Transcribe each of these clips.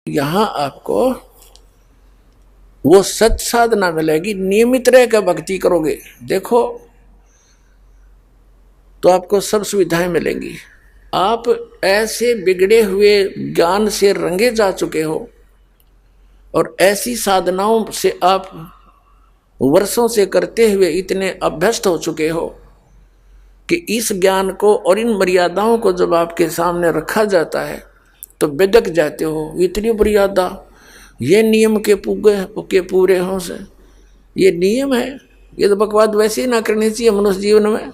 यहां आपको वो सच साधना मिलेगी। नियमित रह कर भक्ति करोगे देखो तो आपको सब सुविधाएं मिलेंगी। आप ऐसे बिगड़े हुए ज्ञान से रंगे जा चुके हो और ऐसी साधनाओं से आप वर्षों से करते हुए इतने अभ्यस्त हो चुके हो कि इस ज्ञान को और इन मर्यादाओं को जब आपके सामने रखा जाता है तो बेधक जाते हो। इतनी मर्यादा, ये नियम के पूरे हों से, ये नियम है, ये तो बकवाद वैसे ही ना करनी चाहिए मनुष्य जीवन में।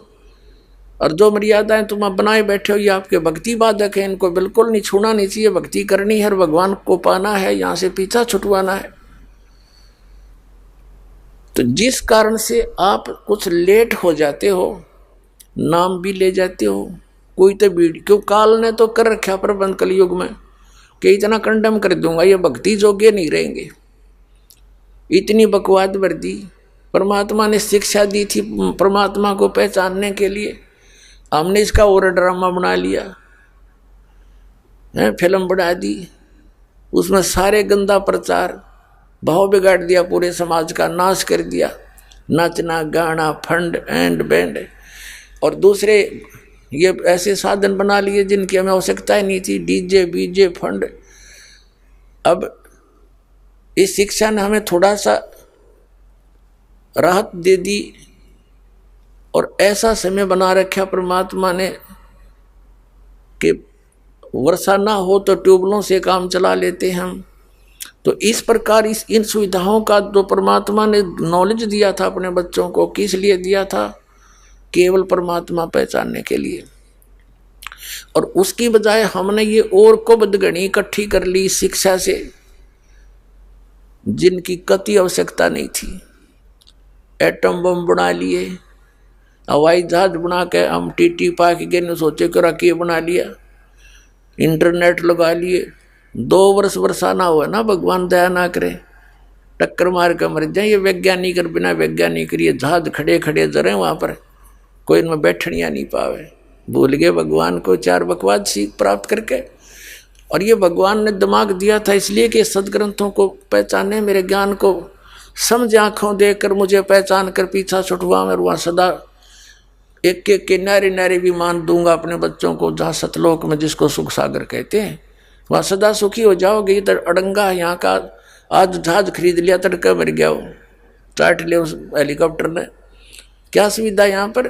और जो मर्यादाएं तुम बनाए बैठे हो ये आपके भक्ति बाधक है, इनको बिल्कुल नहीं छूना नहीं चाहिए। भक्ति करनी है, भगवान को पाना है, यहाँ से पीछा छुटवाना है। तो जिस कारण से आप कुछ लेट हो जाते हो, नाम भी ले जाते हो, कोई तो क्यों काल ने तो कर रखा प्रबंध कलयुग में कि इतना कंडम कर दूंगा, ये भक्ति जोग्य नहीं रहेंगे। इतनी बकवाद भर दी। परमात्मा ने शिक्षा दी थी परमात्मा को पहचानने के लिए, हमने इसका और ड्रामा बना लिया है, फिल्म बना दी, उसमें सारे गंदा प्रचार, भाव बिगाड़ दिया, पूरे समाज का नाश कर दिया। नाचना गाना फंड एंड बैंड और दूसरे ये ऐसे साधन बना लिए जिनकी हमें आवश्यकता ही नहीं थी, डीजे बीजे फंड। अब इस शिक्षा ने हमें थोड़ा सा राहत दे दी और ऐसा समय बना रखा परमात्मा ने कि वर्षा ना हो तो ट्यूबवेलों से काम चला लेते हैं हम। तो इस प्रकार इन सुविधाओं का जो परमात्मा ने नॉलेज दिया था अपने बच्चों को, किस लिए दिया था? केवल परमात्मा पहचानने के लिए। और उसकी बजाय हमने ये और को बदगणी इकट्ठी कर ली शिक्षा से, जिनकी कति आवश्यकता नहीं थी। एटम बम बना लिए, हवाई जहाज बना के हम टीटी पाक के सोचे कि रखिए बना लिया, इंटरनेट लगा लिए। 2 वर्ष वर्षा ना हुआ ना, भगवान दया ना करे, टक्कर मार कर मर जाए। ये वैज्ञानिक और बिना वैज्ञानिक ये जहाज खड़े खड़े जरे वहाँ पर, कोई इनमें बैठनिया नहीं पावे। भूल गए भगवान को 4 बकवाद सीख प्राप्त करके। और ये भगवान ने दिमाग दिया था इसलिए कि सदग्रंथों को पहचाने, मेरे ज्ञान को समझ आँखों देख कर मुझे पहचान कर पीछा छुटवा मैं वहाँ सदा एक एक के नारे नारे भी मान दूंगा अपने बच्चों को। जहाँ सतलोक में जिसको सुख सागर कहते हैं वहाँ सदा सुखी हो जाओगे। इधर अड़ंगा यहाँ का आज जहाज खरीद लिया, तड़का मर गया, वो चाट लिया उस हेलीकॉप्टर ने, क्या सुविधा यहाँ पर।